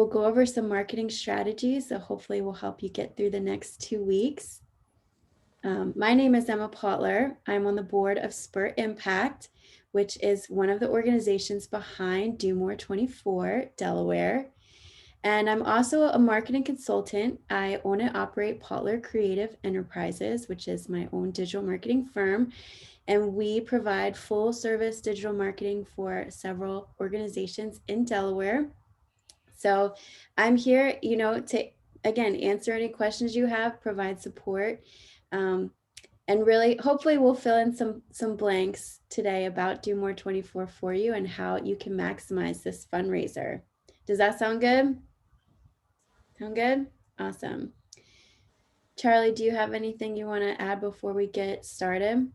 We'll go over some marketing strategies that hopefully will help you get through the next 2 weeks. My name is Emma Potler. I'm on the board of Spurt Impact, which is one of the organizations behind Do More 24 Delaware. And I'm also a marketing consultant. I own and operate Potler Creative Enterprises, which is my own digital marketing firm. And we provide full service digital marketing for several organizations in Delaware. So I'm here, to again answer any questions you have, provide support, and really, hopefully, we'll fill in some blanks today about Do More 24 for you and how you can maximize this fundraiser. Does that sound good? Sound good? Awesome. Charlie, do you have anything you want to add before we get started?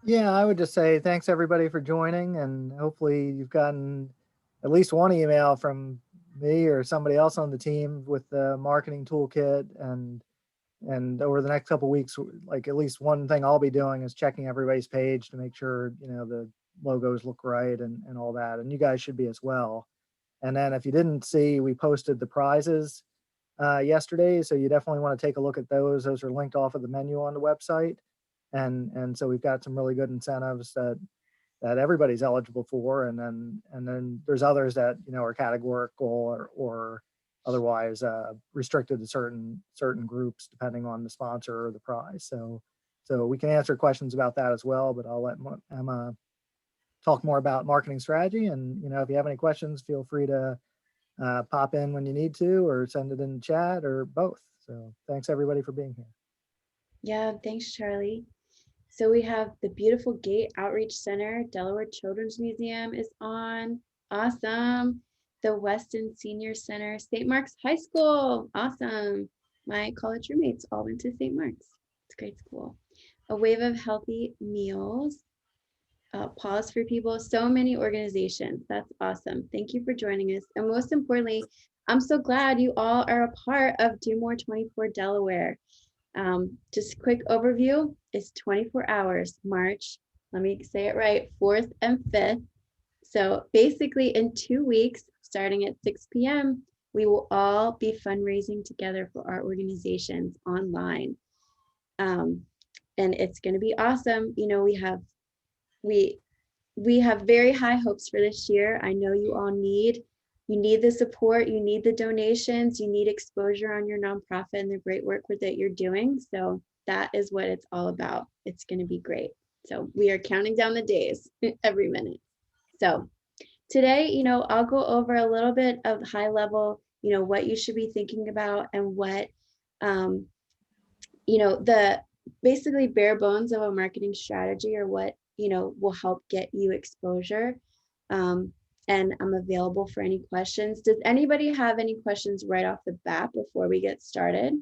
Yeah, I would just say thanks everybody for joining, and hopefully you've gotten at least one email from me or somebody else on the team with the marketing toolkit. And over the next couple of weeks, like at least one thing I'll be doing is checking everybody's page to make sure the logos look right and all that. And you guys should be as well. And then if you didn't see, we posted the prizes yesterday, so you definitely want to take a look at those. Those are linked off of the menu on the website. And so we've got some really good incentives that everybody's eligible for, and then there's others that are categorical or otherwise restricted to certain groups depending on the sponsor or the prize. So we can answer questions about that as well, but I'll let Emma talk more about marketing strategy. And if you have any questions, feel free to pop in when you need to, or send it in the chat, or both. So thanks everybody for being here. Yeah, thanks, Charlie. So we have the beautiful Gate Outreach Center, Delaware Children's Museum is on. Awesome. The Weston Senior Center, St. Mark's High School. Awesome. My college roommates all went to St. Mark's. It's a great school. A Wave of Healthy Meals. Pause for People. So many organizations. That's awesome. Thank you for joining us. And most importantly, I'm so glad you all are a part of Do More 24 Delaware. Just a quick overview, it's 24 hours, March, let me say it right, 4th and 5th. So basically in 2 weeks, starting at 6 p.m., we will all be fundraising together for our organizations online. And it's going to be awesome. We have very high hopes for this year. I know you all need the support, you need the donations, you need exposure on your nonprofit and the great work that you're doing. So that is what it's all about. It's going to be great. So we are counting down the days every minute. So today, I'll go over a little bit of high level, what you should be thinking about and what, the basically bare bones of a marketing strategy, or what, will help get you exposure. And I'm available for any questions. Does anybody have any questions right off the bat before we get started?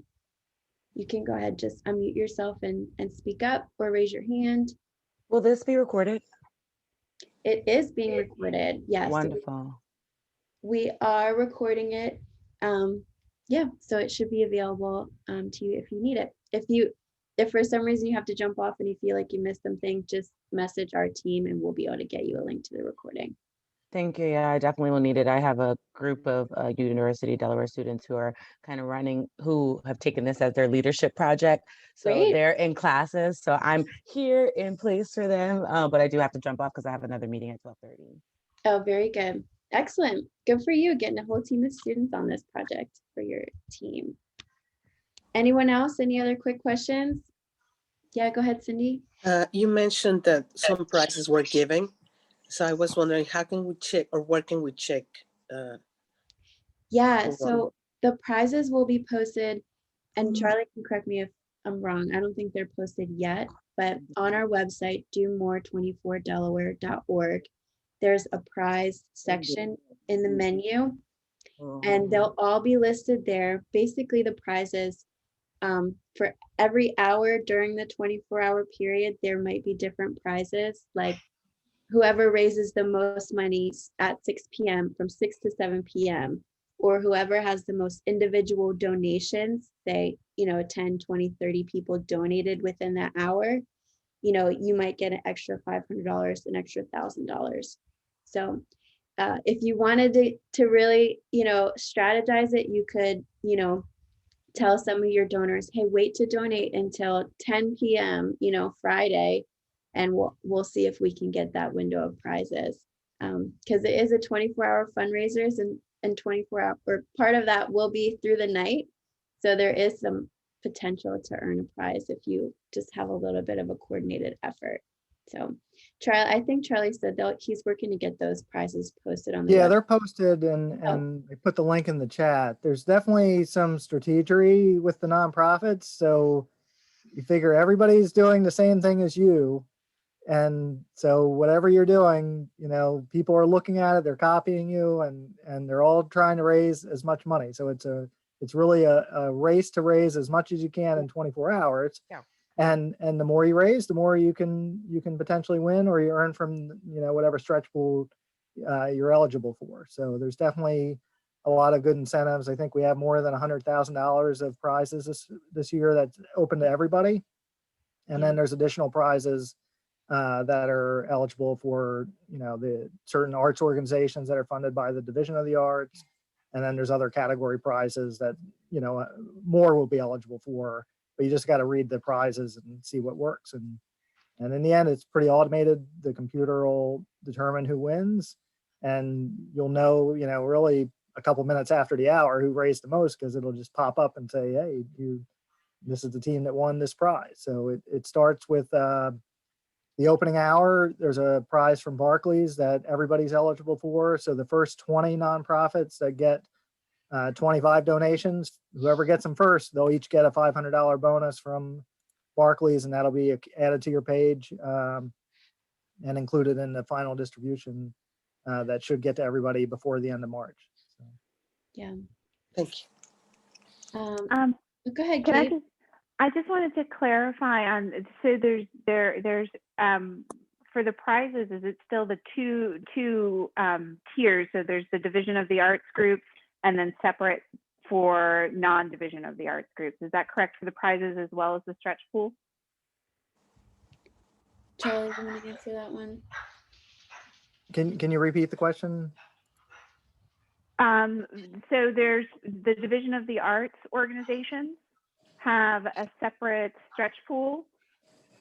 You can go ahead, just unmute yourself and speak up, or raise your hand. Will this be recorded? It is being recorded. Yes. Wonderful. We are recording it. Yeah, so it should be available to you if you need it. If for some reason you have to jump off and you feel like you missed something, just message our team and we'll be able to get you a link to the recording. Thank you. Yeah, I definitely will need it. I have a group of University of Delaware students who are kind of who have taken this as their leadership project. So Great. They're in classes. So I'm here in place for them, but I do have to jump off because I have another meeting at 12:30. Oh, very good. Excellent. Good for you, getting a whole team of students on this project for your team. Anyone else? Any other quick questions? Yeah, go ahead, Cindy. You mentioned that some prizes were given. So I was wondering, how can we check, or what can we check? Yeah, so the prizes will be posted, and Charlie can correct me if I'm wrong. I don't think they're posted yet, but on our website, domore24delaware.org, there's a prize section in the menu, and they'll all be listed there. Basically, the prizes for every hour during the 24-hour period, there might be different prizes, like whoever raises the most money at 6 p.m. from 6 to 7 p.m. or whoever has the most individual donations, say, 10, 20, 30 people donated within that hour, you might get an extra $500, an extra $1,000. So if you wanted to really, strategize it, you could, tell some of your donors, hey, wait to donate until 10 p.m., Friday, and we'll see if we can get that window of prizes. Because it is a 24-hour fundraisers and 24-hour, or part of that will be through the night. So there is some potential to earn a prize if you just have a little bit of a coordinated effort. So I think Charlie said that he's working to get those prizes posted on the Yeah, web. they're posted and they put the link in the chat. There's definitely some strategery with the nonprofits. So you figure everybody's doing the same thing as you. And so whatever you're doing, people are looking at it, they're copying you, and they're all trying to raise as much money. So it's really a race to raise as much as you can in 24 hours. Yeah. And the more you raise, the more you can potentially win, or you earn from whatever stretch pool you're eligible for. So there's definitely a lot of good incentives. I think we have more than $100,000 of prizes this year that's open to everybody. And then there's additional prizes that are eligible for, the certain arts organizations that are funded by the Division of the Arts. And then there's other category prizes that, more will be eligible for, but you just got to read the prizes and see what works. And in the end, it's pretty automated. The computer will determine who wins, and you'll know, really a couple minutes after the hour who raised the most, because it'll just pop up and say, hey, this is the team that won this prize. So it starts with the opening hour. There's a prize from Barclays that everybody's eligible for. So the first 20 nonprofits that get 25 donations, whoever gets them first, they'll each get a $500 bonus from Barclays, and that'll be added to your page and included in the final distribution that should get to everybody before the end of March. So. Yeah. Thank you. Go ahead, Can Kate. I just wanted to clarify on, so there's for the prizes, is it still the two tiers? So there's the Division of the Arts groups and then separate for non-Division of the Arts groups. Is that correct for the prizes as well as the stretch pool? Charlie, you want to answer that one? Can you repeat the question? So there's the Division of the Arts organizations have a separate stretch pool.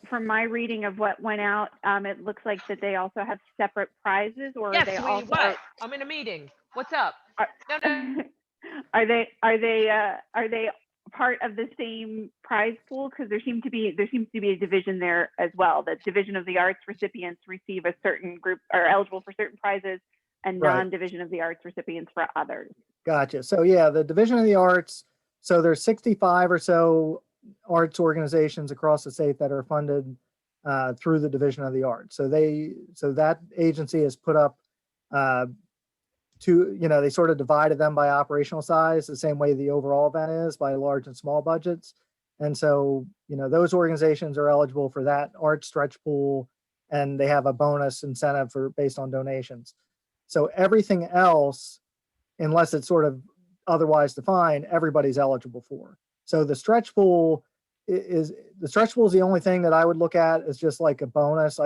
From my reading of what went out, it looks like that they also have separate prizes, or Yes, they sweetie, also what? I'm in a meeting. What's up? No. are they part of the same prize pool? Because there seems to be a division there as well. The Division of the Arts recipients receive a certain group, are eligible for certain prizes, and Right. non-Division of the Arts recipients for others. Gotcha. So yeah, the Division of the Arts, so there's 65 or so arts organizations across the state that are funded through the Division of the Arts. So that agency has put up they sort of divided them by operational size, the same way the overall event is by large and small budgets. And so, those organizations are eligible for that art stretch pool, and they have a bonus incentive based on donations. So everything else, unless it's sort of otherwise defined, everybody's eligible for. So the stretch pool is the only thing that I would look at as just like a bonus.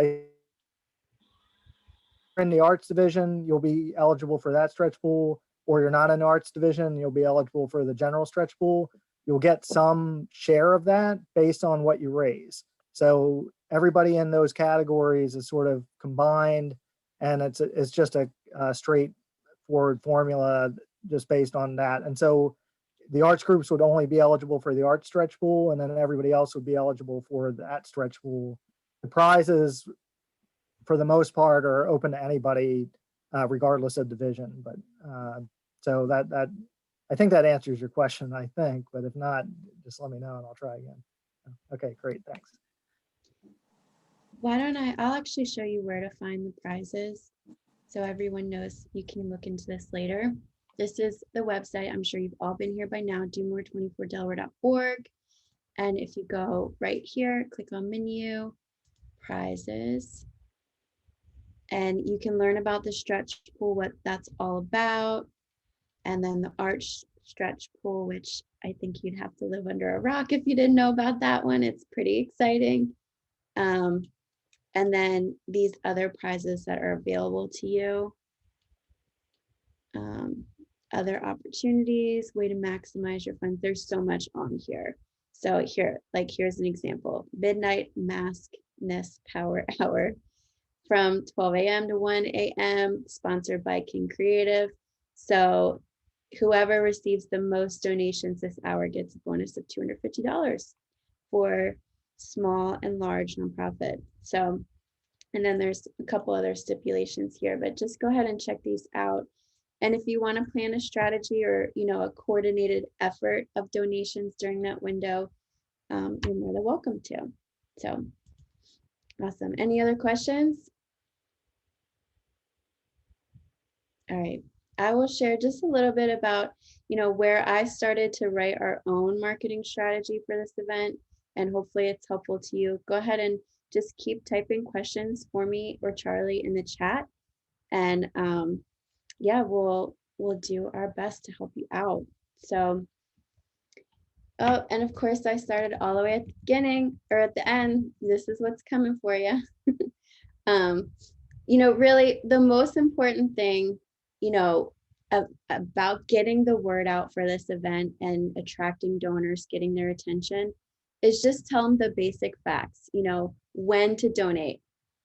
In the arts division, you'll be eligible for that stretch pool, or you're not in the arts division, you'll be eligible for the general stretch pool. You'll get some share of that based on what you raise. So everybody in those categories is sort of combined, and it's just a straightforward formula just based on that. And so the arts groups would only be eligible for the arts stretch pool, and then everybody else would be eligible for that stretch pool. The prizes, for the most part, are open to anybody, regardless of division. But so that I think that answers your question, I think. But if not, just let me know and I'll try again. Okay, great, thanks. Why don't I'll actually show you where to find the prizes, so everyone knows. You can look into this later. This is the website. I'm sure you've all been here by now, domore24delaware.org. And if you go right here, click on menu, prizes, and you can learn about the stretch pool, what that's all about. And then the arch stretch pool, which I think you'd have to live under a rock if you didn't know about that one. It's pretty exciting. And then these other prizes that are available to you. other opportunities, way to maximize your funds. There's so much on here. So here's an example: midnight maskness power hour from 12 a.m. to 1 a.m., sponsored by King Creative. So whoever receives the most donations this hour gets a bonus of $250 for small and large nonprofit. So, and then there's a couple other stipulations here, but just go ahead and check these out. And if you want to plan a strategy or, a coordinated effort of donations during that window, you're more than welcome to. So awesome. Any other questions? All right. I will share just a little bit about, where I started to write our own marketing strategy for this event, and hopefully it's helpful to you. Go ahead and just keep typing questions for me or Charlie in the chat. And yeah, we'll do our best to help you out. So, oh, and of course I started all the way at the beginning or at the end. This is what's coming for you. Really the most important thing, about getting the word out for this event and attracting donors, getting their attention, is just tell them the basic facts, when to donate,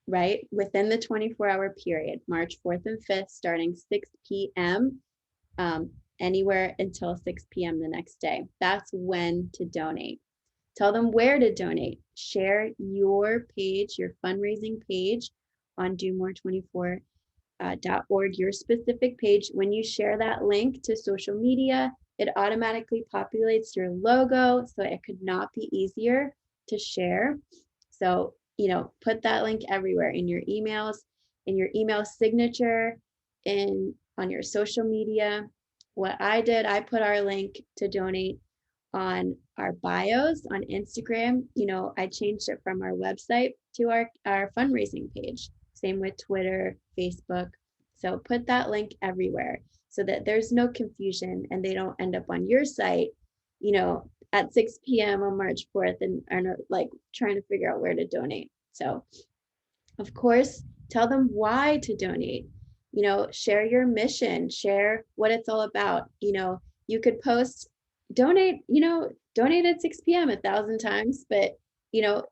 right? Within the 24-hour period, March 4th and 5th, starting 6 p.m., anywhere until 6 p.m. the next day. That's when to donate. Tell them where to donate. Share your page, your fundraising page on DoMore24.org, your specific page. When you share that link to social media, it automatically populates your logo, so it could not be easier to share. So, put that link everywhere in your emails, in your email signature, on your social media. What I did, I put our link to donate on our bios on Instagram. I changed it from our website to our fundraising page. Same with Twitter, Facebook. So put that link everywhere so that there's no confusion and they don't end up on your site, at 6 p.m. on March 4th and are like trying to figure out where to donate. So of course, tell them why to donate. Share your mission, share what it's all about. You could post donate at 6 p.m. 1,000 times, but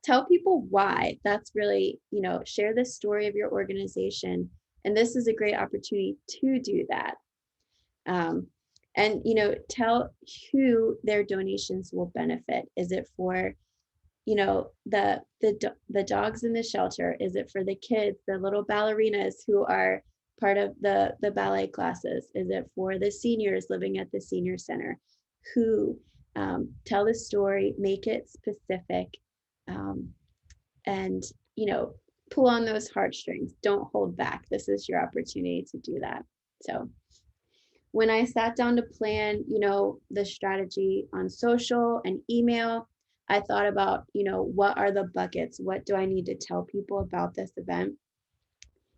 tell people why. That's really, share the story of your organization. And this is a great opportunity to do that. And tell who their donations will benefit. Is it for the dogs in the shelter? Is it for the kids, the little ballerinas who are part of the ballet classes? Is it for the seniors living at the senior center? Who? Tell the story, make it specific, and pull on those heartstrings. Don't hold back. This is your opportunity to do that. So when I sat down to plan, the strategy on social and email, I thought about, what are the buckets? What do I need to tell people about this event?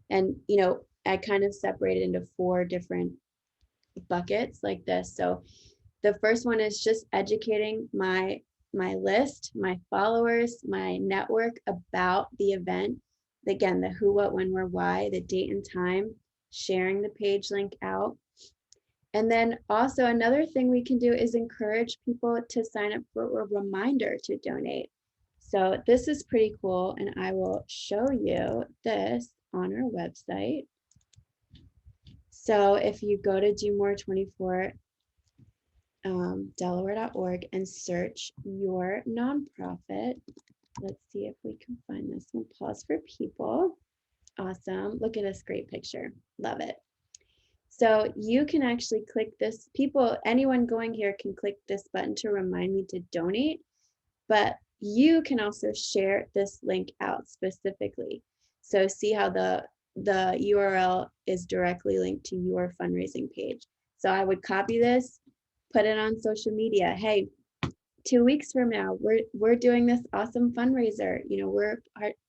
And, I kind of separated into 4 different buckets like this. So the first one is just educating my list, my followers, my network about the event. Again, the who, what, when, where, why, the date and time, sharing the page link out. And then also another thing we can do is encourage people to sign up for a reminder to donate. So this is pretty cool, and I will show you this on our website. So if you go to DoMore24, Delaware.org and search your nonprofit. Let's see if we can find this one. Pause for people. Awesome. Look at this great picture. Love it. So you can actually click this. Anyone going here can click this button to remind me to donate, but you can also share this link out specifically. So see how the URL is directly linked to your fundraising page. So I would copy this, put it on social media. Hey, 2 weeks from now, we're doing this awesome fundraiser. We're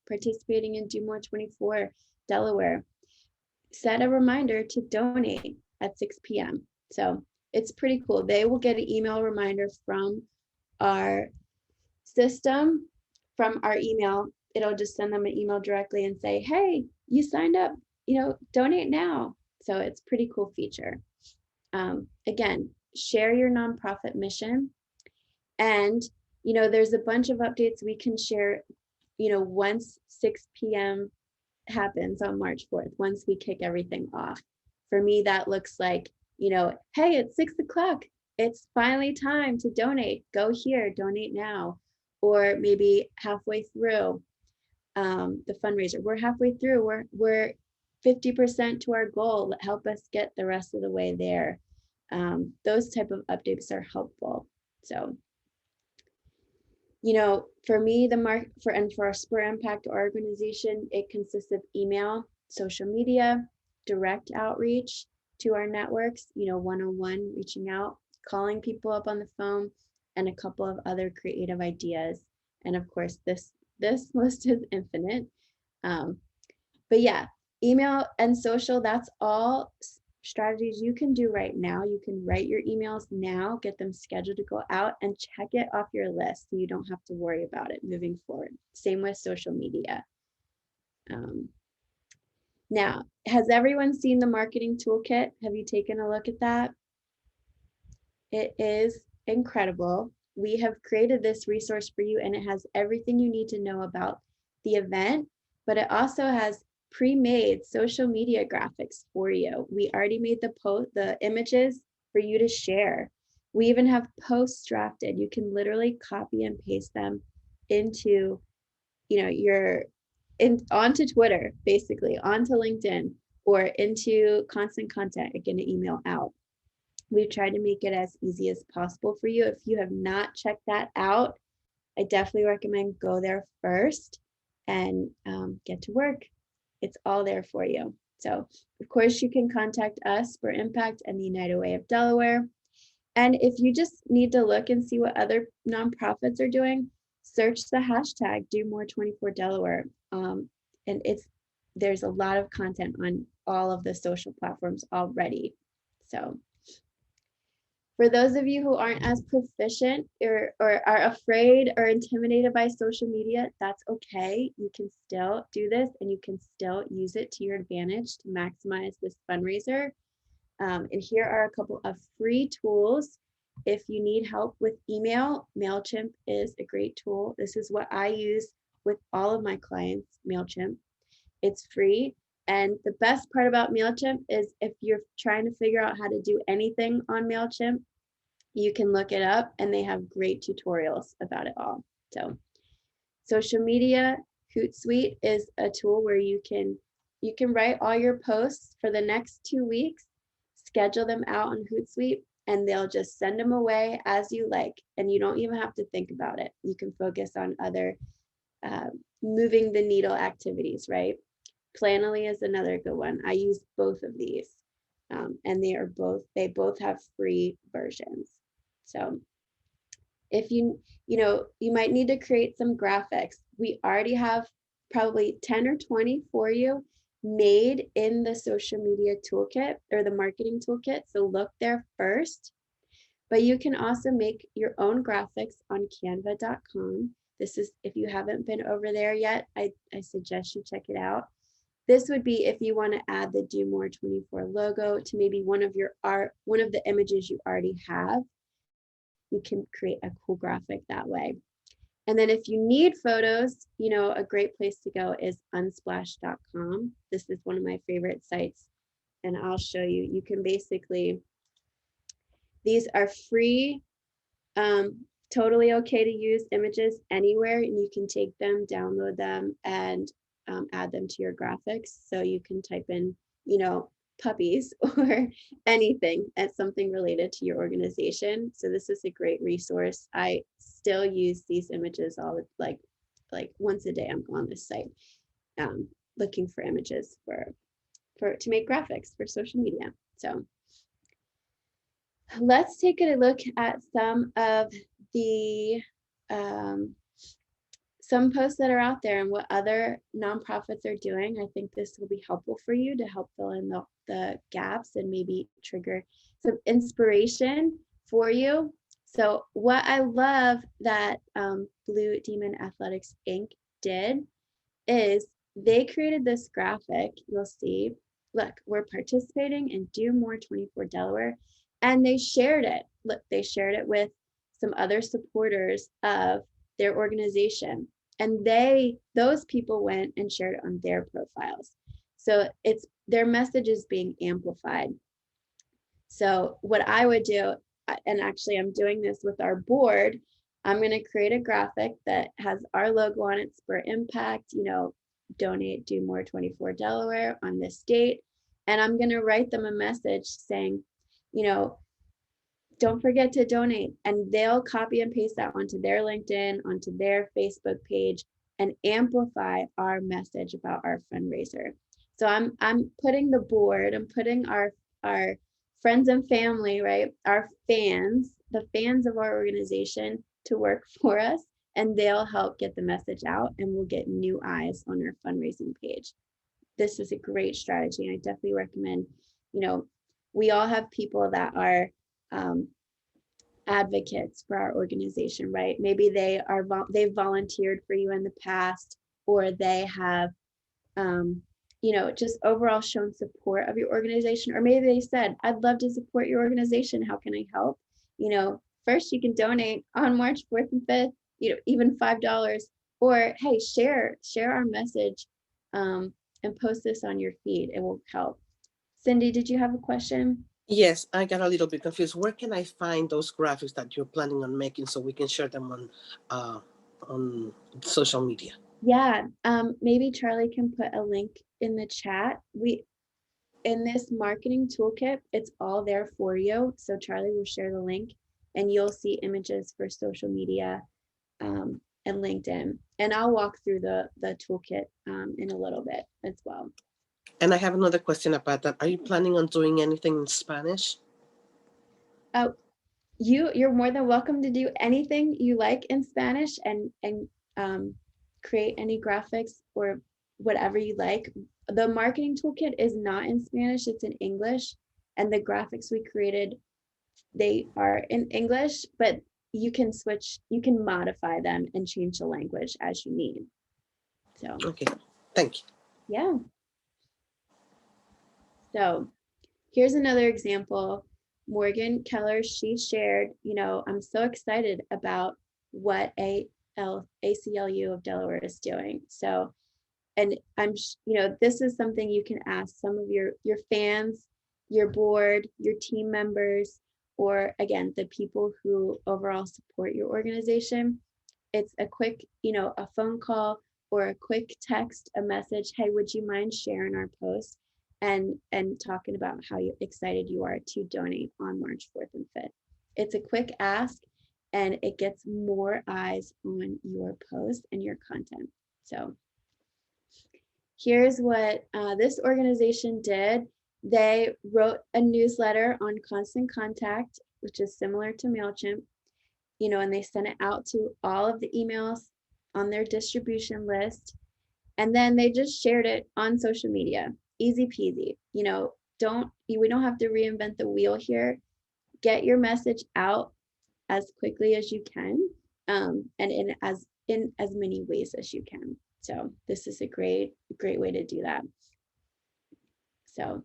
participating in DoMore24 Delaware. Set a reminder to donate at 6 p.m. So it's pretty cool. They will get an email reminder from our system, from our email. It'll just send them an email directly and say, hey, you signed up, donate now. So it's a pretty cool feature. Again, share your nonprofit mission. And, there's a bunch of updates we can share, once 6 p.m. happens on March 4th, once we kick everything off. For me, that looks like, hey, it's 6 o'clock. It's finally time to donate. Go here, donate now. Or maybe halfway through the fundraiser. We're halfway through. We're 50% to our goal. Help us get the rest of the way there. Those type of updates are helpful. So, for me, for our Spur Impact organization, it consists of email, social media, direct outreach to our networks, one-on-one, reaching out, calling people up on the phone, and a couple of other creative ideas. And of course, this list is infinite. But yeah, email and social, that's all strategies you can do right now. You can write your emails now, get them scheduled to go out, and check it off your list so you don't have to worry about it moving forward. Same with social media. Now, has everyone seen the marketing toolkit? Have you taken a look at that? It is incredible. We have created this resource for you, and it has everything you need to know about the event, but it also has pre-made social media graphics for you. We already made the images for you to share. We even have posts drafted. You can literally copy and paste them into, onto Twitter, basically, onto LinkedIn, or into constant content, again, an email out. We've tried to make it as easy as possible for you. If you have not checked that out, I definitely recommend go there first and get to work. It's all there for you. So, of course, you can contact us for Impact and the United Way of Delaware. And if you just need to look and see what other nonprofits are doing, search the hashtag DoMore24Delaware. And there's a lot of content on all of the social platforms already. So, for those of you who aren't as proficient or are afraid or intimidated by social media, that's okay. You can still do this, and you can still use it to your advantage to maximize this fundraiser. And here are a couple of free tools. If you need help with email, MailChimp is a great tool. This is what I use with all of my clients, MailChimp. It's free. And the best part about MailChimp is if you're trying to figure out how to do anything on MailChimp, you can look it up, and they have great tutorials about it all. So, social media, Hootsuite is a tool where you can write all your posts for the next 2 weeks, schedule them out on Hootsuite, and they'll just send them away as you like, and you don't even have to think about it. You can focus on other moving the needle activities, right? Planoly is another good one. I use both of these, and they both have free versions. So if you might need to create some graphics. We already have probably 10 or 20 for you made in the social media toolkit or the marketing toolkit. So look there first, but you can also make your own graphics on canva.com. This is, if you haven't been over there yet, I suggest you check it out. This would be if you want to add the Do More 24 logo to maybe one of the images you already have. You can create a cool graphic that way. And then if you need photos, a great place to go is unsplash.com. This is one of my favorite sites, and I'll show you. You can basically, these are free, totally okay to use images anywhere, and you can take them, download them, and add them to your graphics. So you can type in, puppies or anything as something related to your organization. So this is a great resource. I still use these images all like once a day. I'm on this site looking for images to make graphics for social media. So let's take a look at some of the some posts that are out there and what other nonprofits are doing. I think this will be helpful for you to help fill in the gaps and maybe trigger some inspiration for you. So what I love that Blue Demon Athletics Inc. did is they created this graphic. You'll see, look, we're participating in Do More 24 Delaware. And they shared it. Look, they shared it with some other supporters of their organization. And those people went and shared it on their profiles. So it's their message is being amplified. So what I would do, and actually I'm doing this with our board, I'm going to create a graphic that has our logo on it, Spur Impact, donate, do more 24 Delaware on this date. And I'm going to write them a message saying, don't forget to donate. And they'll copy and paste that onto their LinkedIn, onto their Facebook page, and amplify our message about our fundraiser. So I'm putting the board, I'm putting our friends and family, right? Our fans, the fans of our organization to work for us, and they'll help get the message out, and we'll get new eyes on our fundraising page. This is a great strategy. I definitely recommend, we all have people that are advocates for our organization, right? Maybe they've volunteered for you in the past, or they have, just overall shown support of your organization, or maybe they said, I'd love to support your organization. How can I help? First you can donate on March 4th and 5th, even $5, or hey, share our message and post this on your feed. It will help. Cindy, did you have a question? Yes, I got a little bit confused. Where can I find those graphics that you're planning on making so we can share them on social media? Yeah, maybe Charlie can put a link in the chat. In this marketing toolkit, it's all there for you. So Charlie will share the link, and you'll see images for social media and LinkedIn. And I'll walk through the toolkit in a little bit as well. And I have another question about that. Are you planning on doing anything in Spanish? You're more than welcome to do anything you like in Spanish, and create any graphics or whatever you like. The marketing toolkit is not in Spanish, it's in English. And the graphics we created, they are in English, but you can modify them and change the language as you need. So, okay, thank you. Yeah. So here's another example. Morgan Keller, she shared, I'm so excited about what ACLU of Delaware is doing. So, and this is something you can ask some of your fans, your board, your team members, or again, the people who overall support your organization. It's a quick, a phone call or a quick text, a message. Hey, would you mind sharing our post and talking about how excited you are to donate on March 4th and 5th? It's a quick ask, and it gets more eyes on your post and your content. So here's what this organization did. They wrote a newsletter on Constant Contact, which is similar to MailChimp, and they sent it out to all of the emails on their distribution list. And then they just shared it on social media. Easy peasy. We don't have to reinvent the wheel here. Get your message out as quickly as you can, and in as many ways as you can. So this is a great way to do that. So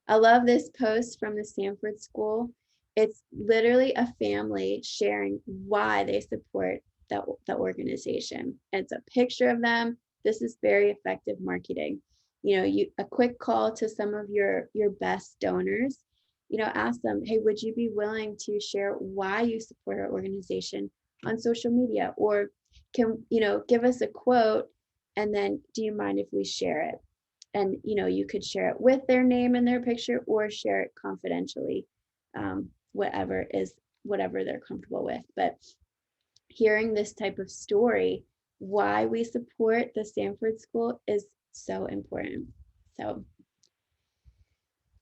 I love this post from the Sanford School. It's literally a family sharing why they support the organization. And it's a picture of them. This is very effective marketing. A quick call to some of your best donors. Ask them, hey, would you be willing to share why you support our organization on social media? Or can, give us a quote, and then do you mind if we share it? And, you could share it with their name and their picture, or share it confidentially, whatever they're comfortable with. But hearing this type of story, why we support the Sanford School, is so important. So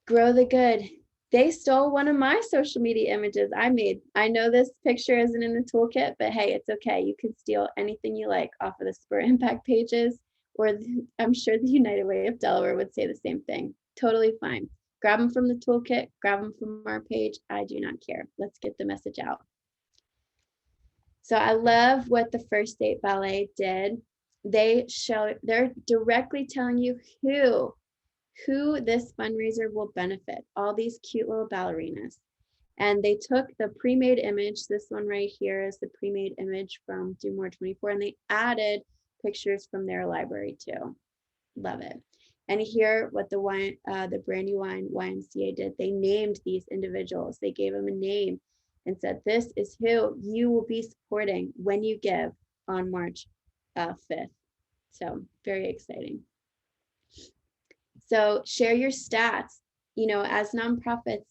grow the good. They stole one of my social media images I made. I know this picture isn't in the toolkit, but hey, it's okay. You can steal anything you like off of the Spur Impact pages, or I'm sure the United Way of Delaware would say the same thing. Totally fine. Grab them from the toolkit, grab them from our page. I do not care. Let's get the message out. So I love what the First Date Ballet did. They're directly telling you who this fundraiser will benefit, all these cute little ballerinas. And they took the pre-made image, this one right here is the pre-made image from Do More 24, and they added pictures from their library too. Love it. And here, what the Brandywine YMCA did, they named these individuals. They gave them a name and said, this is who you will be supporting when you give on March 5th. So very exciting. So share your stats. You know, as nonprofits,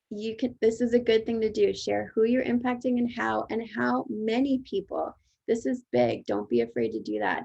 you can, this is a good thing to do. Share who you're impacting and how many people. This is big. Don't be afraid to do that.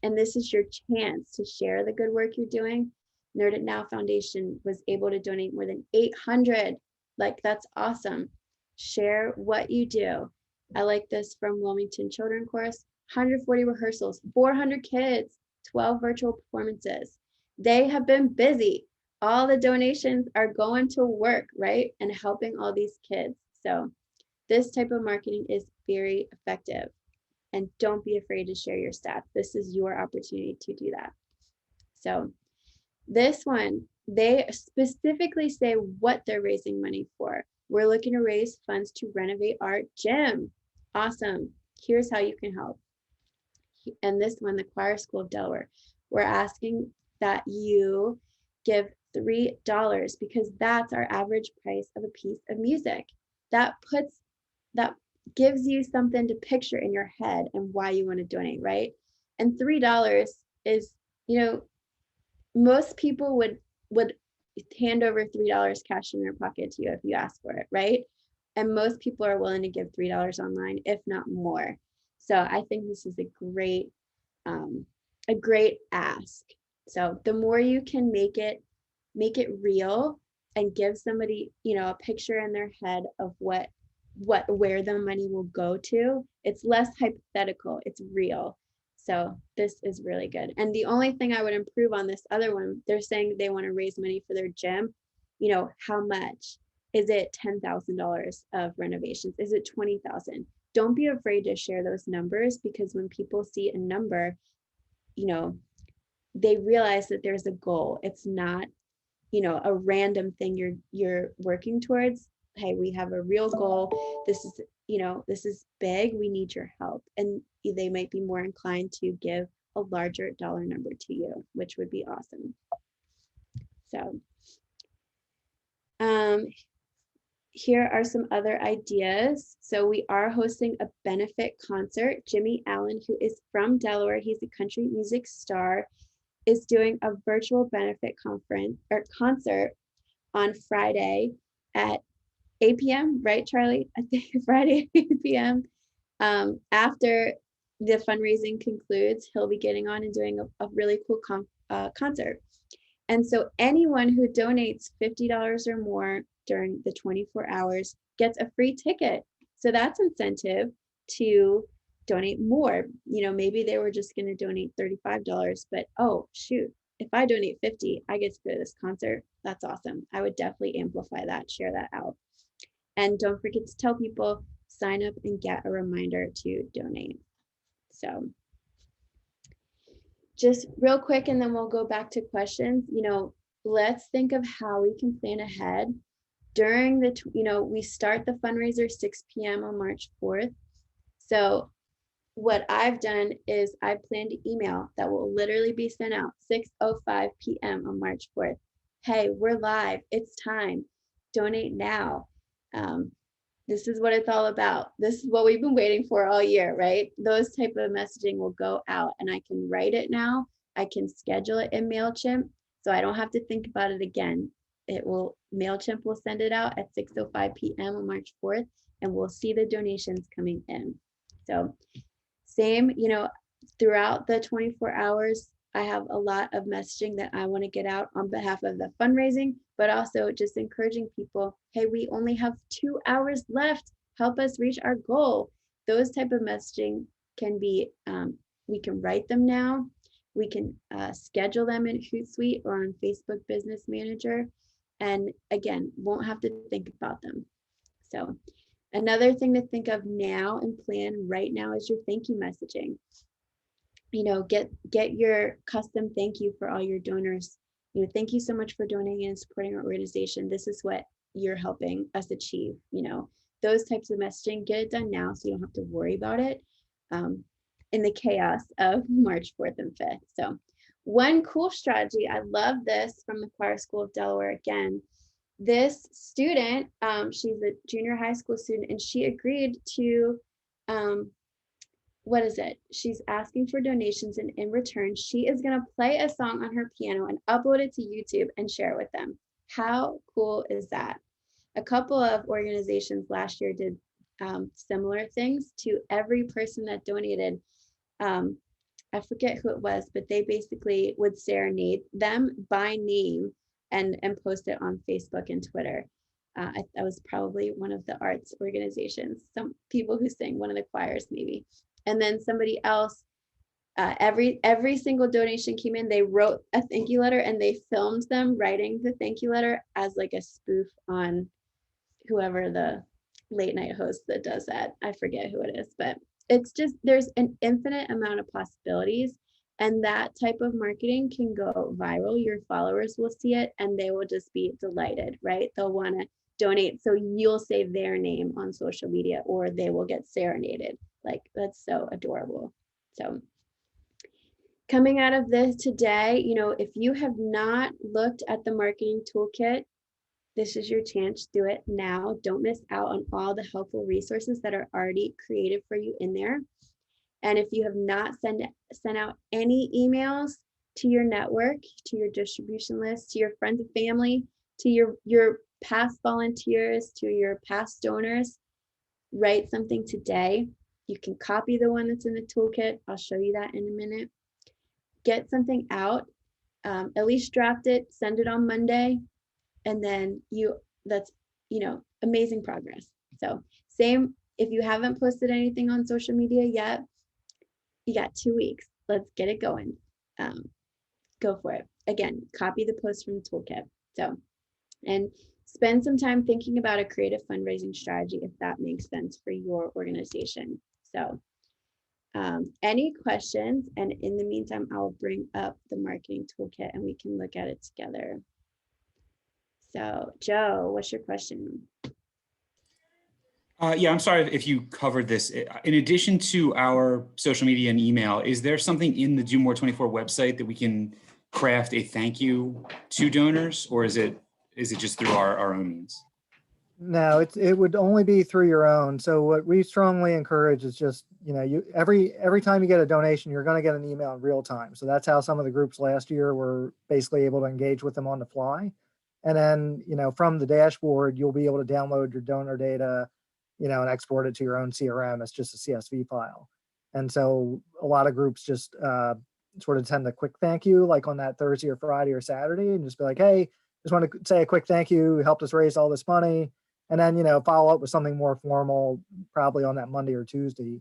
And this is your chance to share the good work you're doing. Nerd It Now Foundation was able to donate more than 800. Like, that's awesome. Share what you do. I like this from Wilmington Children Chorus. 140 rehearsals, 400 kids, 12 virtual performances. They have been busy. All the donations are going to work, right? And helping all these kids. So this type of marketing is very effective. And don't be afraid to share your stats. This is your opportunity to do that. So this one, they specifically say what they're raising money for. We're looking to raise funds to renovate our gym. Awesome. Here's how you can help. And this one, the Choir School of Delaware, we're asking that you give $3 because that's our average price of a piece of music. That gives you something to picture in your head and why you want to donate, right? And $3 is, you know, most people would hand over $3 cash in their pocket to you if you ask for it, right? And most people are willing to give $3 online, if not more. So I think this is a great ask. So the more you can make it real and give somebody, you know, a picture in their head of where the money will go to, it's less hypothetical, it's real. So this is really good. And the only thing I would improve on this other one, they're saying they want to raise money for their gym. You know, how much? Is it $10,000 of renovations? Is it 20,000? Don't be afraid to share those numbers, because when people see a number, you know, they realize that there's a goal. It's not, you know, a random thing you're working towards. Hey, we have a real goal. This is, you know, this is big. We need your help. And they might be more inclined to give a larger dollar number to you, which would be awesome. So here are some other ideas. So we are hosting a benefit concert. Jimmy Allen, who is from Delaware, he's a country music star, is doing a virtual benefit concert on Friday at 8 p.m. Right, Charlie? I think Friday, 8 p.m. After the fundraising concludes, he'll be getting on and doing a really cool concert. And so anyone who donates $50 or more during the 24 hours gets a free ticket. So that's incentive to donate more. You know, maybe they were just going to donate $35, but oh, shoot, if I donate 50, I get to go to this concert. That's awesome. I would definitely amplify that, share that out. And don't forget to tell people, sign up and get a reminder to donate. So just real quick, and then we'll go back to questions. You know, let's think of how we can plan ahead. During the, you know, we start the fundraiser 6 p.m. on March 4th. So what I've done is I planned an email that will literally be sent out 6:05 p.m. on March 4th. Hey, we're live. It's time. Donate now. This is what it's all about. This is what we've been waiting for all year, right? Those type of messaging will go out, and I can write it now. I can schedule it in MailChimp, so I don't have to think about it again. MailChimp will send it out at 6:05 p.m. on March 4th, and we'll see the donations coming in. So same, you know, throughout the 24 hours, I have a lot of messaging that I want to get out on behalf of the fundraising, but also just encouraging people, hey, we only have 2 hours left. Help us reach our goal. Those type of messaging can be, we can write them now. We can schedule them in Hootsuite or on Facebook Business Manager. And again, won't have to think about them. So another thing to think of now and plan right now is your thank you messaging. You know, get your custom thank you for all your donors. You know, thank you so much for donating and supporting our organization. This is what, you're helping us achieve, those types of messaging. Get it done now so you don't have to worry about it in the chaos of March 4th and 5th. So one cool strategy, I love this from the Choir School of Delaware again. This student, she's a junior high school student, and she agreed to, what is it? She's asking for donations, and in return, she is going to play a song on her piano and upload it to YouTube and share it with them. How cool is that? A couple of organizations last year did similar things. To every person that donated. I forget who it was, but they basically would serenade them by name and post it on Facebook and Twitter. That was probably one of the arts organizations, some people who sing, one of the choirs maybe. And then somebody else, every single donation came in, they wrote a thank you letter and they filmed them writing the thank you letter as like a spoof on whoever the late night host that does that. I forget who it is, but it's just, there's an infinite amount of possibilities, and that type of marketing can go viral. Your followers will see it and they will just be delighted, right? They'll want to donate, so you'll say their name on social media, or they will get serenaded. Like, that's so adorable. So coming out of this today, if you have not looked at the marketing toolkit, this is your chance. Do it now. Don't miss out on all the helpful resources that are already created for you in there. And if you have not sent out any emails to your network, to your distribution list, to your friends and family, to your past volunteers, to your past donors, write something today. You can copy the one that's in the toolkit. I'll show you that in a minute. Get something out, at least draft it, send it on Monday. And then that's amazing progress. So same, if you haven't posted anything on social media yet, you got 2 weeks. Let's get it going. Go for it. Again, copy the post from the toolkit. So, and spend some time thinking about a creative fundraising strategy if that makes sense for your organization. So any questions? And in the meantime, I'll bring up the marketing toolkit and we can look at it together. So Joe, what's your question? Yeah, I'm sorry if you covered this. In addition to our social media and email, is there something in the Do More 24 website that we can craft a thank you to donors, or is it just through our own means? No, it would only be through your own. So what we strongly encourage is just, every time you get a donation, you're going to get an email in real time. So that's how some of the groups last year were basically able to engage with them on the fly. And then, from the dashboard, you'll be able to download your donor data, and export it to your own CRM. It's just a CSV file. And so a lot of groups just sort of send a quick thank you, like on that Thursday or Friday or Saturday, and just be like, hey, just want to say a quick thank you, helped us raise all this money. And then, follow up with something more formal, probably on that Monday or Tuesday.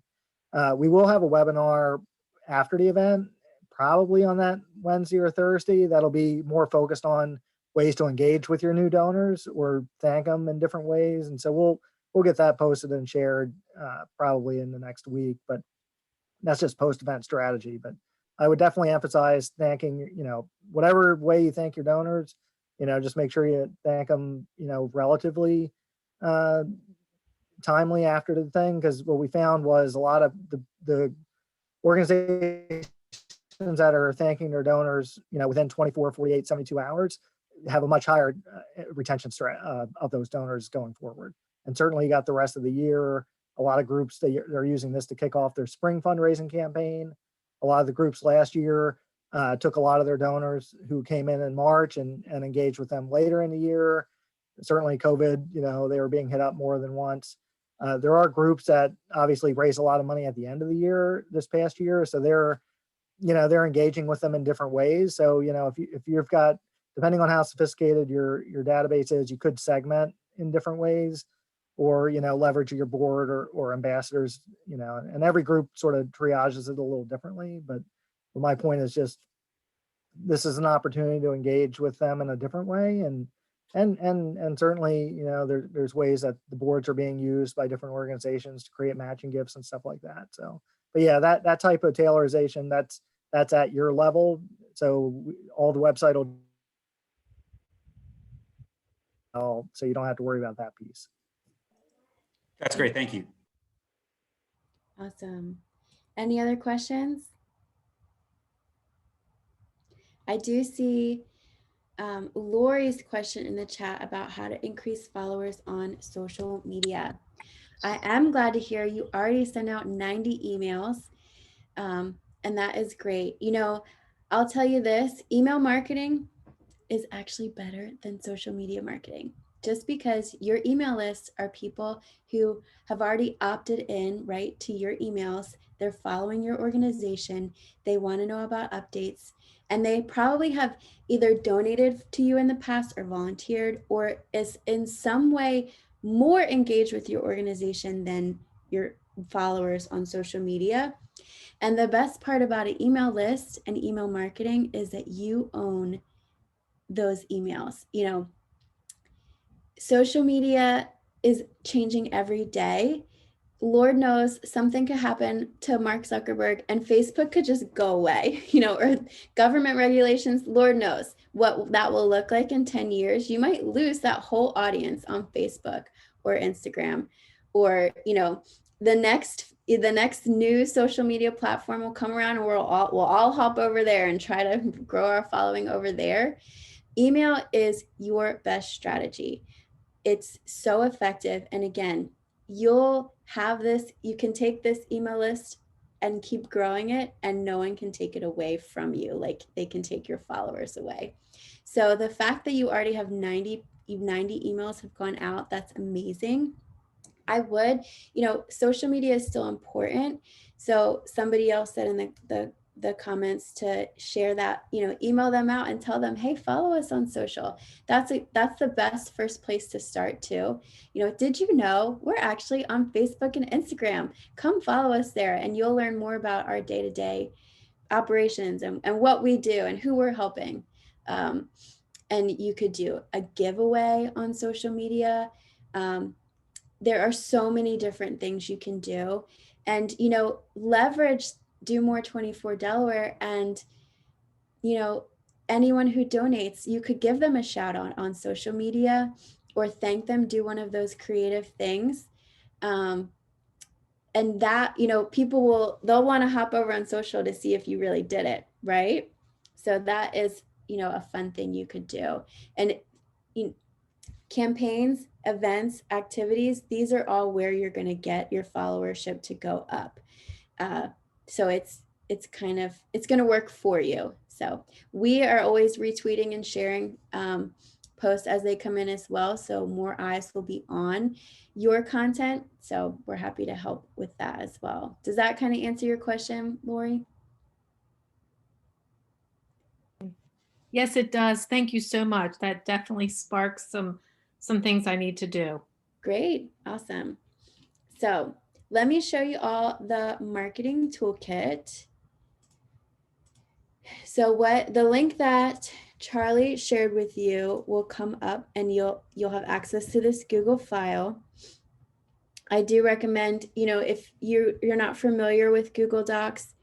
We will have a webinar after the event, probably on that Wednesday or Thursday. That'll be more focused on ways to engage with your new donors or thank them in different ways. And so we'll get that posted and shared probably in the next week, but that's just post-event strategy. But I would definitely emphasize thanking, whatever way you thank your donors, just make sure you thank them, relatively timely after the thing. Because what we found was a lot of the organizations that are thanking their donors, within 24, 48, 72 hours, have a much higher retention of those donors going forward. And certainly you got the rest of the year. A lot of groups, they're using this to kick off their spring fundraising campaign. A lot of the groups last year took a lot of their donors who came in March and engaged with them later in the year. Certainly COVID, they were being hit up more than once. There are groups that obviously raise a lot of money at the end of the year this past year. So they're engaging with them in different ways. So, if you've got, depending on how sophisticated your database is, you could segment in different ways, or, leverage your board or ambassadors, and every group sort of triages it a little differently. But my point is just, this is an opportunity to engage with them in a different way. And certainly, there's ways that the boards are being used by different organizations to create matching gifts and stuff like that. So, but yeah, that type of tailorization, that's at your level. So all the website will so you don't have to worry about that piece. That's great. Thank you. Awesome. Any other questions? I do see Lori's question in the chat about how to increase followers on social media. I am glad to hear you already sent out 90 emails, and that is great. You know, I'll tell you this, email marketing is actually better than social media marketing, just because your email lists are people who have already opted in, right, to your emails. They're following your organization. They want to know about updates, and they probably have either donated to you in the past or volunteered or is in some way more engaged with your organization than your followers on social media. And the best part about an email list and email marketing is that you own those emails. You know, social media is changing every day. Lord knows something could happen to Mark Zuckerberg and Facebook could just go away, you know, or government regulations, Lord knows what that will look like in 10 years. You might lose that whole audience on Facebook or Instagram, or, you know, the next new social media platform will come around and we'll all hop over there and try to grow our following over there. Email is your best strategy. It's so effective. And again, you'll have this, you can take this email list and keep growing it, and no one can take it away from you. Like they can take your followers away. So the fact that you already have 90 emails have gone out, that's amazing. I would, you know, social media is still important. So somebody else said in the comments to share that, you know, email them out and tell them, hey, follow us on social. That's the best first place to start too. You know, did you know we're actually on Facebook and Instagram? Come follow us there and you'll learn more about our day-to-day operations and what we do and who we're helping. And you could do a giveaway on social media. There are so many different things you can do, and, you know, leverage Do More 24 Delaware, and, you know, anyone who donates, you could give them a shout out on social media or thank them, do one of those creative things. And that, you know, they'll want to hop over on social to see if you really did it, right? So that is, you know, a fun thing you could do. And campaigns, events, activities, these are all where you're going to get your followership to go up. So it's going to work for you. So we are always retweeting and sharing posts as they come in as well. So more eyes will be on your content. So we're happy to help with that as well. Does that kind of answer your question, Lori? Yes, it does. Thank you so much. That definitely sparks some things I need to do. Great. Awesome. So let me show you all the marketing toolkit. So what the link that Charlie shared with you will come up, and you'll have access to this Google file. I do recommend, you know, if you're not familiar with Google Docs,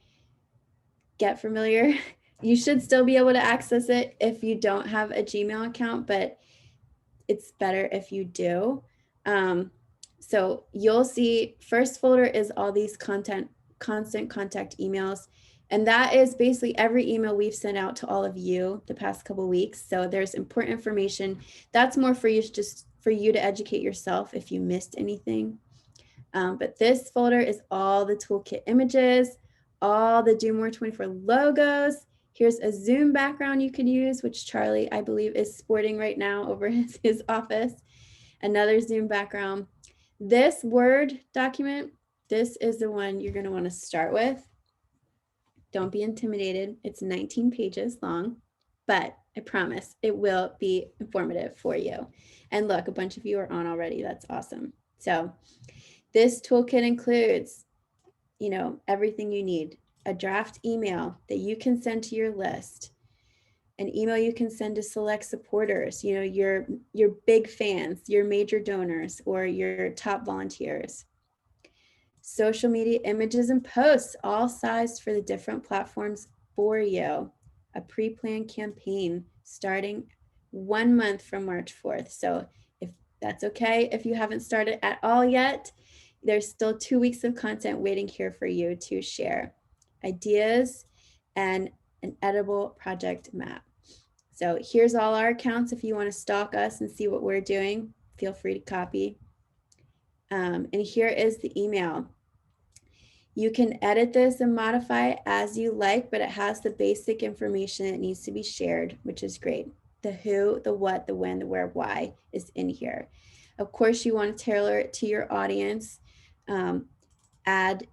get familiar. You should still be able to access it if you don't have a Gmail account, but it's better if you do. So you'll see first folder is all these constant contact emails. And that is basically every email we've sent out to all of you the past couple of weeks. So there's important information. That's more for you, just for you to educate yourself if you missed anything. But this folder is all the toolkit images, all the Do More 24 logos. Here's a Zoom background you can use, which Charlie, I believe, is sporting right now over his office. Another Zoom background. This Word document, this is the one you're going to want to start with. Don't be intimidated. It's 19 pages long, but I promise it will be informative for you. And look, a bunch of you are on already. That's awesome. So this toolkit includes, you know, everything you need. A draft email that you can send to your list, an email you can send to select supporters, you know, your big fans, your major donors, or your top volunteers. Social media images and posts, all sized for the different platforms for you. A pre-planned campaign starting 1 month from March 4th. So That's okay if you haven't started at all yet. There's still 2 weeks of content waiting here for you to share ideas and an editable project map. So here's all our accounts. If you want to stalk us and see what we're doing, feel free to copy. And here is the email. You can edit this and modify it as you like, but it has the basic information that needs to be shared, which is great. The who, the what, the when, the where, why is in here. Of course, you want to tailor it to your audience. Add,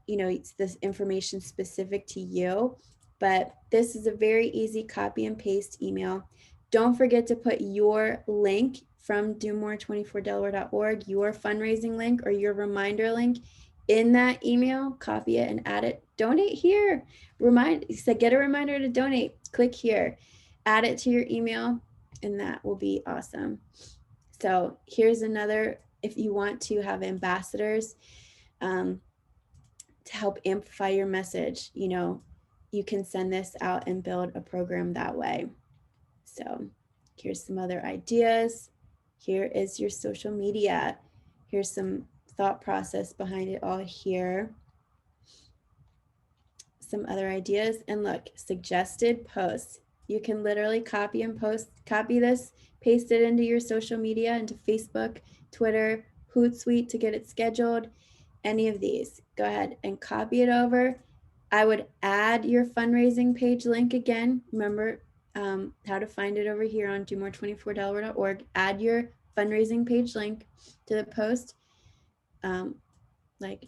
this information specific to you, but this is a very easy copy and paste email. Don't forget to put your link from domore24delaware.org, your fundraising link or your reminder link in that email. Copy it and add it. Donate here. Get a reminder to donate. Click here. Add it to your email, and that will be awesome. So here's another, if you want to have ambassadors to help amplify your message, you can send this out and build a program that way. So here's some other ideas. Here is your social media. Here's some thought process behind it all here. Some other ideas. And look, suggested posts. You can literally copy this, paste it into your social media, into Facebook, Twitter, Hootsuite to get it scheduled. Any of these, go ahead and copy it over. I would add your fundraising page link again. Remember how to find it over here on domore24delaware.org. Add your fundraising page link to the post,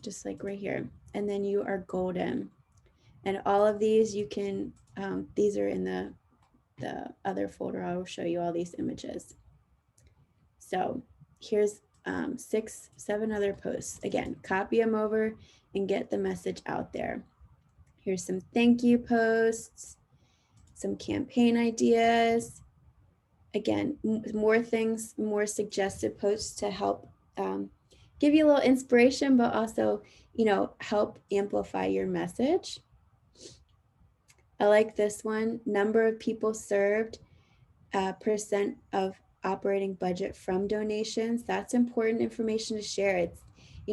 just like right here. And then you are golden. And all of these you can, these are in the other folder. I will show you all these images. So here's 6, 7 other posts. Again, copy them over and get the message out there. Here's some thank you posts, some campaign ideas. Again, more things, more suggested posts to help give you a little inspiration, but also, help amplify your message. I like this one, number of people served, percent of operating budget from donations. That's important information to share. It's,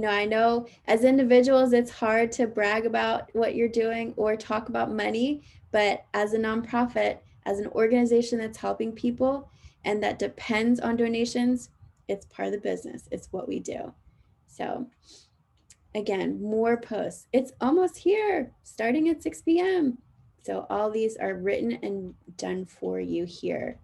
I know as individuals, it's hard to brag about what you're doing or talk about money, but as a nonprofit, as an organization that's helping people and that depends on donations, it's part of the business. It's what we do. So again, more posts. It's almost here, starting at 6 p.m. So all these are written and done for you here.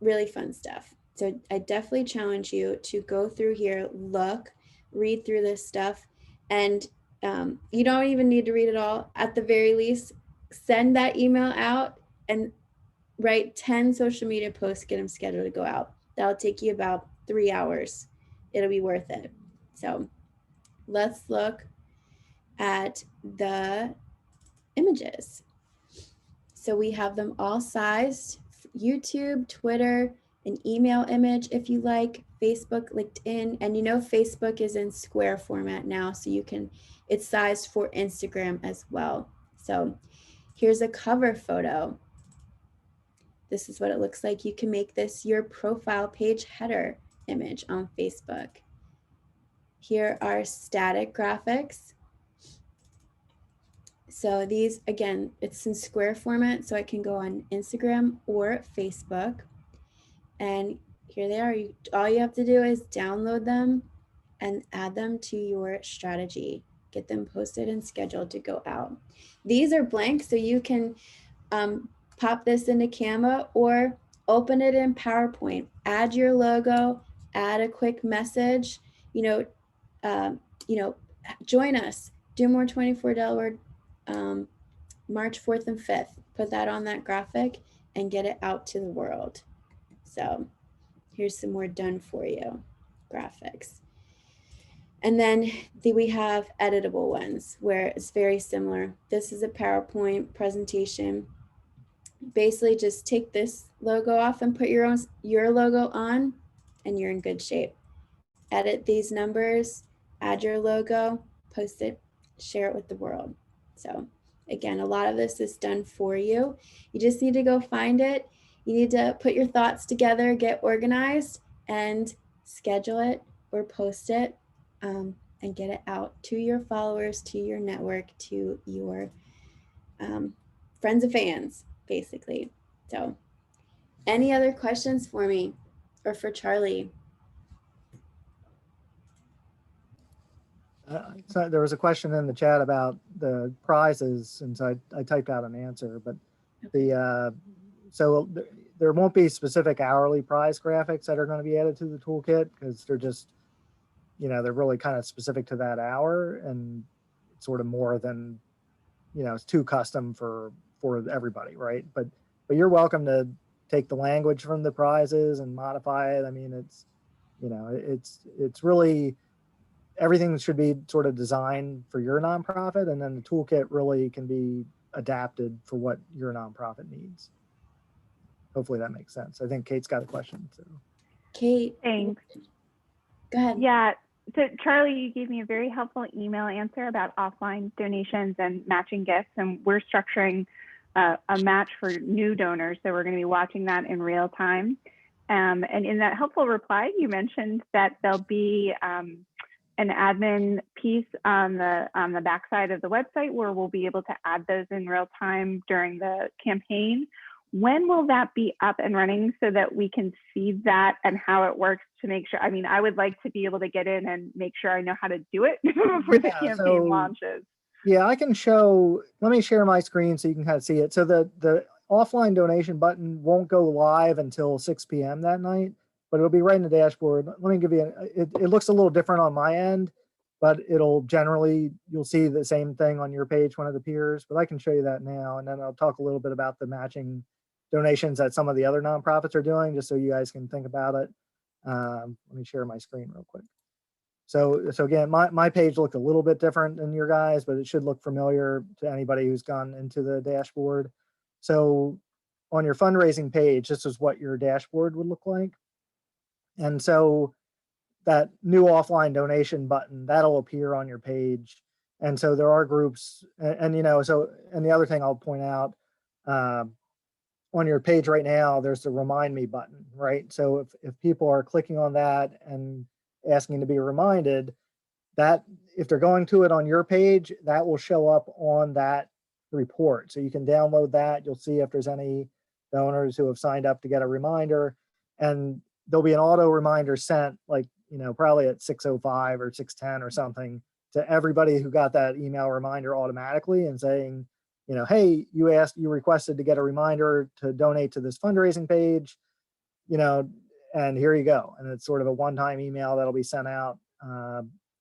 Really fun stuff. So I definitely challenge you to go through here, look, read through this stuff, and you don't even need to read it all. At the very least, send that email out and write 10 social media posts, get them scheduled to go out. That'll take you about 3 hours. It'll be worth it. So let's look at the images. So we have them all sized: YouTube, Twitter, an email image if you like, Facebook, LinkedIn, and Facebook is in square format now, so it's sized for Instagram as well. So here's a cover photo. This is what it looks like. You can make this your profile page header image on Facebook. Here are static graphics. So these, again, it's in square format, so I can go on Instagram or Facebook. And here they are. All you have to do is download them and add them to your strategy. Get them posted and scheduled to go out. These are blank, so you can pop this into Canva or open it in PowerPoint. Add your logo, add a quick message. Join us. Do More 24 Delaware. March 4th and 5th. Put that on that graphic and get it out to the world. So here's some more done for you graphics. And then we have editable ones where it's very similar. This is a PowerPoint presentation. Basically just take this logo off and put your logo on and you're in good shape. Edit these numbers, add your logo, post it, share it with the world. So again, a lot of this is done for you. You just need to go find it you need to put your thoughts together, get organized, and schedule it or post it, and get it out to your followers, to your network, to your friends and fans, basically. So, any other questions for me or for Charlie? So there was a question in the chat about the prizes, and so I typed out an answer, but so there won't be specific hourly prize graphics that are going to be added to the toolkit, because they're just, they're really kind of specific to that hour, and sort of more than, it's too custom for everybody, right? But you're welcome to take the language from the prizes and modify it. I mean, it's really, everything should be sort of designed for your nonprofit, and then the toolkit really can be adapted for what your nonprofit needs. Hopefully that makes sense. I think Kate's got a question. So. Kate, Thanks. Go ahead. Yeah. So Charlie, you gave me a very helpful email answer about offline donations and matching gifts, and we're structuring a match for new donors. So we're going to be watching that in real time. And in that helpful reply, you mentioned that there'll be an admin piece on the backside of the website where we'll be able to add those in real time during the campaign. When will that be up and running so that we can see that and how it works to make sure? I mean, I would like to be able to get in and make sure I know how to do it before the campaign launches. Yeah, I can show, let me share my screen so you can kind of see it. So the offline donation button won't go live until 6 p.m. that night, but it'll be right in the dashboard. Let me give you, it looks a little different on my end, but it'll generally, you'll see the same thing on your page when it appears, but I can show you that now. And then I'll talk a little bit about the matching donations that some of the other nonprofits are doing, just so you guys can think about it. Let me share my screen real quick. So again, my page looked a little bit different than your guys, but it should look familiar to anybody who's gone into the dashboard. So on your fundraising page, this is what your dashboard would look like. And so that new offline donation button, that'll appear on your page. And so there are groups, and the other thing I'll point out, on your page right now, there's the remind me button, right? So if people are clicking on that and asking to be reminded, that if they're going to it on your page, that will show up on that report. So you can download that. You'll see if there's any donors who have signed up to get a reminder, and there'll be an auto reminder sent, like, probably at 6:05 or 6:10 or something, to everybody who got that email reminder automatically, and saying, hey, you requested to get a reminder to donate to this fundraising page, and here you go. And it's sort of a one-time email that'll be sent out.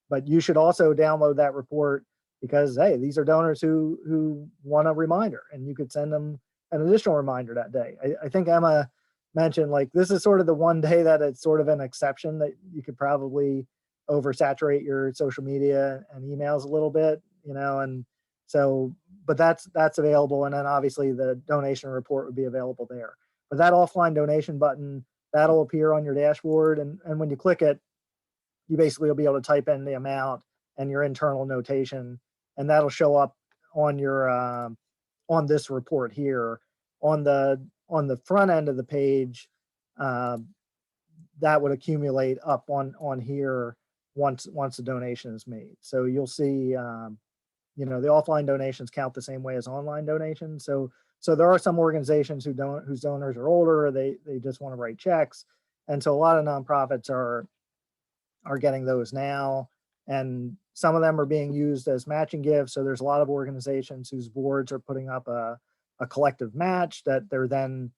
But you should also download that report, because, hey, these are donors who want a reminder, and you could send them an additional reminder that day. I think Emma mentioned, like, this is sort of the one day that it's sort of an exception, that you could probably oversaturate your social media and emails a little bit, and so, but that's available. And then obviously the donation report would be available there. But that offline donation button, that'll appear on your dashboard. And when you click it, you basically will be able to type in the amount and your internal notation, and that'll show up on your on this report here. On the front end of the page, that would accumulate up on here once the donation is made. So you'll see, the offline donations count the same way as online donations. So there are some organizations whose donors are older, they just want to write checks, and so a lot of nonprofits are getting those now, and some of them are being used as matching gifts. So there's a lot of organizations whose boards are putting up a collective match that they're then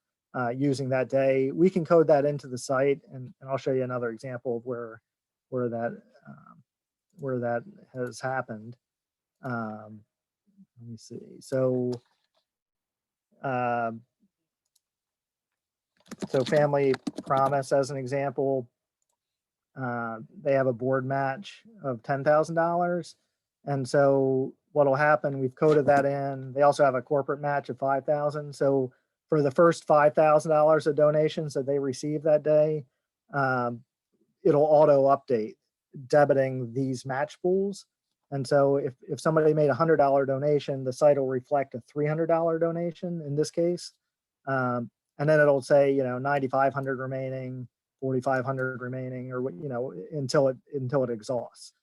using that day. We can code that into the site, and I'll show you another example of where that has happened. Let me see. So Family Promise, as an example, they have a board match of $10,000. And so what'll happen, we've coded that in. They also have a corporate match of $5,000. So for the first $5,000 of donations that they receive that day, it'll auto update, debiting these match pools. And so if somebody made a $100 donation, the site will reflect a $300 donation in this case. and then it'll say, 9,500 remaining, 4,500 remaining, or what, until it exhausts.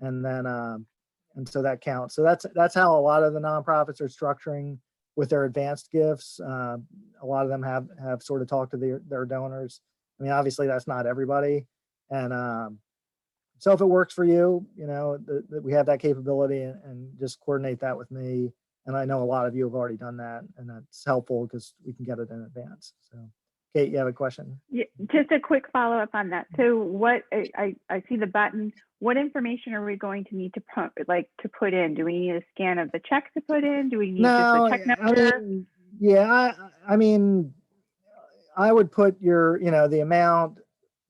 And then, and so that counts. So that's how a lot of the nonprofits are structuring with their advanced gifts. A lot of them have sort of talked to their donors. I mean, obviously that's not everybody. And so if it works for you, we have that capability, and just coordinate that with me. And I know a lot of you have already done that, and that's helpful because we can get it in advance. So Kate, you have a question? Yeah, just a quick follow-up on that. So what, I see the button. What information are we going to need to put in? Do we need a scan of the check to put in? Do we need just a check number? I mean, I would put your, the amount,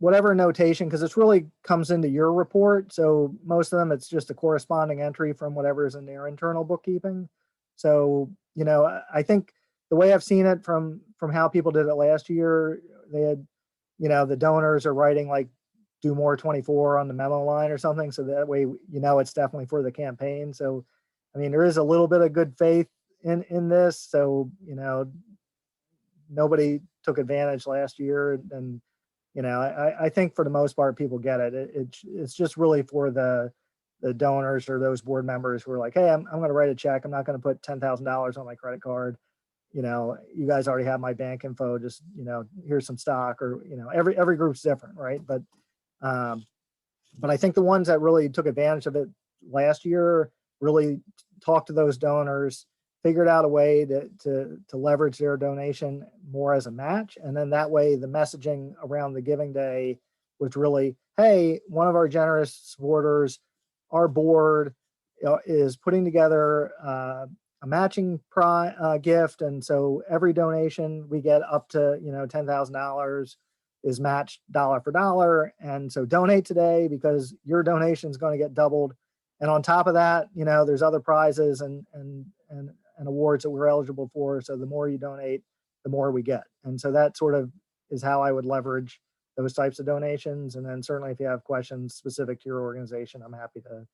whatever notation, because it's really comes into your report. So most of them, it's just a corresponding entry from whatever is in their internal bookkeeping. So, I think the way I've seen it from how people did it last year, they had, the donors are writing like do more 24 on the memo line or something. So that way, it's definitely for the campaign. So, I mean, there is a little bit of good faith in this. So, nobody took advantage last year. And, I think for the most part, people get it. It's just really for the donors or those board members who are like, hey, I'm going to write a check. I'm not going to put $10,000 on my credit card. You guys already have my bank info. Just, here's some stock, or, every group's different. Right. But I think the ones that really took advantage of it last year really talked to those donors, figured out a way to leverage their donation more as a match. And then that way the messaging around the giving day was really, hey, one of our generous supporters, our board is putting together a matching gift. And so every donation we get up to, $10,000 is matched dollar for dollar. And so donate today because your donation is going to get doubled. And on top of that, there's other prizes and awards that we're eligible for. So the more you donate, the more we get. And so that sort of is how I would leverage those types of donations. And then certainly if you have questions specific to your organization, I'm happy to,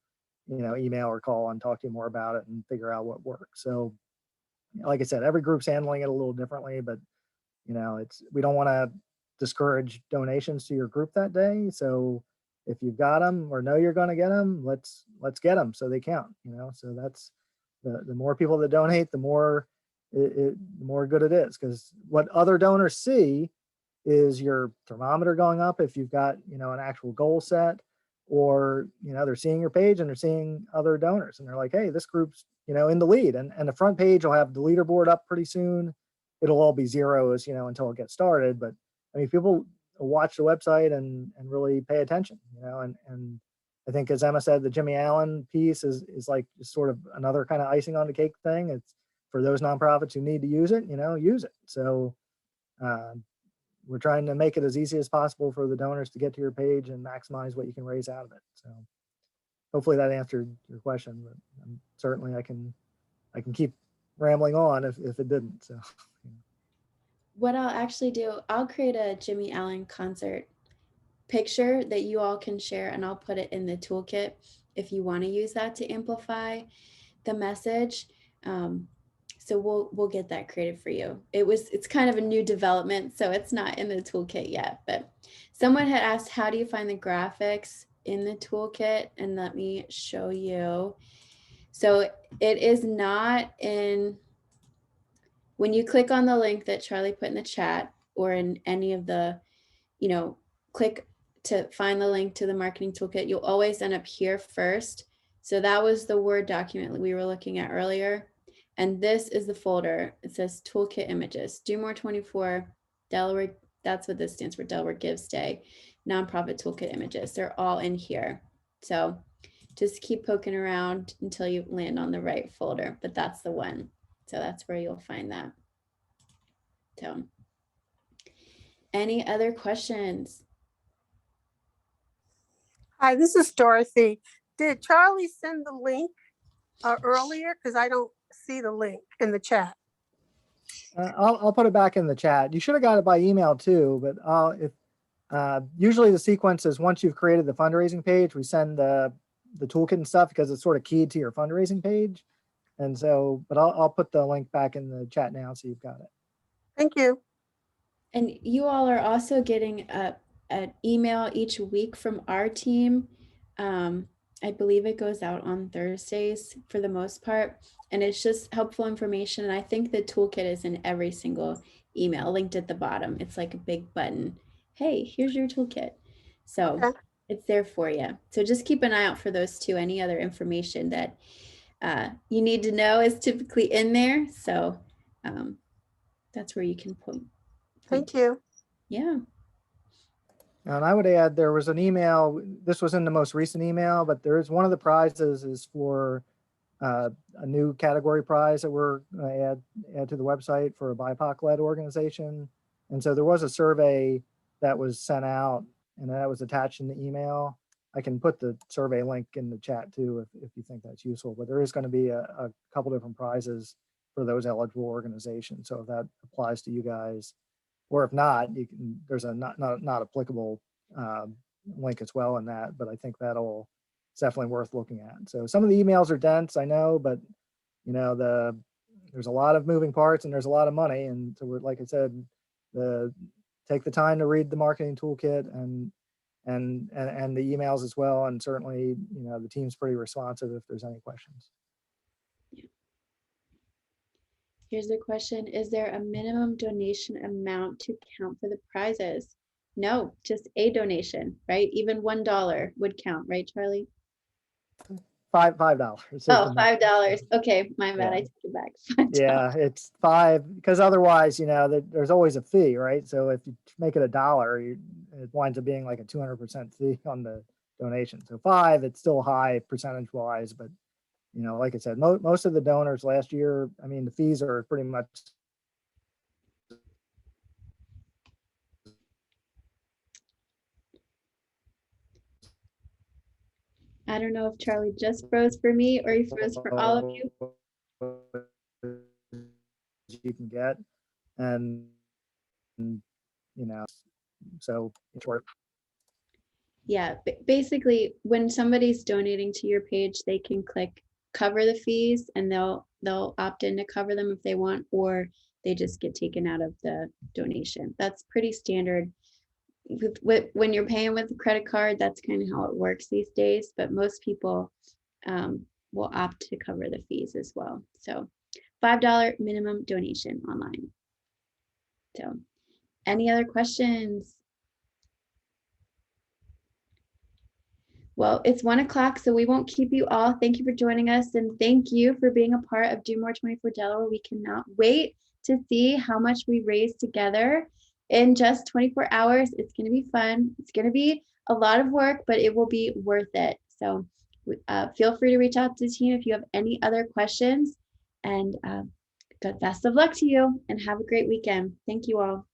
email or call and talk to you more about it and figure out what works. So like I said, every group's handling it a little differently, but we don't want to discourage donations to your group that day. So if you've got them or know you're going to get them, let's get them so they count, so that's the more people that donate, the more the more good it is, because what other donors see is your thermometer going up if you've got, an actual goal set, or, they're seeing your page and they're seeing other donors and they're like, hey, this group's, in the lead, and the front page will have the leaderboard up pretty soon. It'll all be zeros, until it gets started. But I mean, people watch the website and really pay attention, and I think, as Emma said, the Jimmy Allen piece is like sort of another kind of icing on the cake thing. It's for those nonprofits who need to use it, use it. So we're trying to make it as easy as possible for the donors to get to your page and maximize what you can raise out of it. So hopefully that answered your question, but certainly I can keep rambling on if it didn't. So What I'll actually do, I'll create a Jimmy Allen concert picture that you all can share, and I'll put it in the toolkit if you want to use that to amplify the message. So we'll get that created for you. It's kind of a new development, so it's not in the toolkit yet. But someone had asked, how do you find the graphics in the toolkit? And let me show you. So it is not in, when you click on the link that Charlie put in the chat, or in any of the, click to find the link to the marketing toolkit, you'll always end up here first. So that was the Word document that we were looking at earlier. And this is the folder. It says Toolkit Images, Do More 24, Delaware. That's what this stands for, Delaware Gives Day, Nonprofit Toolkit Images. They're all in here. So just keep poking around until you land on the right folder, but that's the one. So that's where you'll find that. So any other questions? Hi, this is Dorothy. Did Charlie send the link earlier? Because I don't see the link in the chat. I'll put it back in the chat. You should have got it by email too, but usually the sequence is once you've created the fundraising page, we send the toolkit and stuff because it's sort of keyed to your fundraising page. And so, but I'll put the link back in the chat now so you've got it. Thank you. And you all are also getting an email each week from our team. I believe it goes out on Thursdays for the most part, and it's just helpful information. And I think the toolkit is in every single email linked at the bottom. It's like a big button. Hey, here's your toolkit. So Okay. it's there for you. So just keep an eye out for those two. Any other information that you need to know is typically in there. So that's where you can point. Thank you. Yeah. And I would add, there was an email, this was in the most recent email, but there is one of the prizes is for a new category prize that we're going to add to the website for a BIPOC-led organization. And so there was a survey that was sent out and that was attached in the email. I can put the survey link in the chat too, if you think that's useful, but there is going to be a couple different prizes for those eligible organizations. So if that applies to you guys, or if not, you can, there's a not applicable link as well in that, but I think that'll, it's definitely worth looking at. So some of the emails are dense, I know, but you know, there's a lot of moving parts and there's a lot of money. And so we're, like I said, take the time to read the marketing toolkit and the emails as well. And certainly, you know, the team's pretty responsive if there's any questions. Here's the question. Is there a minimum donation amount to count for the prizes? No, just a donation, right? Even $1 would count, right, Charlie? $5 is Oh, the max. $5. Okay, my bad. Yeah. I take it back. $5. Yeah, it's 5 because otherwise, you know, there's always a fee, right? So if you make it $1, it winds up being like a 200% fee on the donation. So 5, it's still high percentage wise, but you know, like I said, most of the donors last year, I mean, the fees are pretty much. I don't know if Charlie just froze for me or he froze for all of you. You can get, and you know, so it's worth. Yeah, basically when somebody's donating to your page, they can click cover the fees and they'll opt in to cover them if they want, or they just get taken out of the donation. That's pretty standard. When you're paying with a credit card, that's kind of how it works these days, but most people will opt to cover the fees as well. So $5 minimum donation online. So any other questions? Well, it's 1 o'clock, so we won't keep you all. Thank you for joining us, and thank you for being a part of Do More 24 Delaware. We cannot wait to see how much we raise together in just 24 hours. It's going to be fun. It's going to be a lot of work, but it will be worth it. So feel free to reach out to the team if you have any other questions. And best of luck to you, and have a great weekend. Thank you all.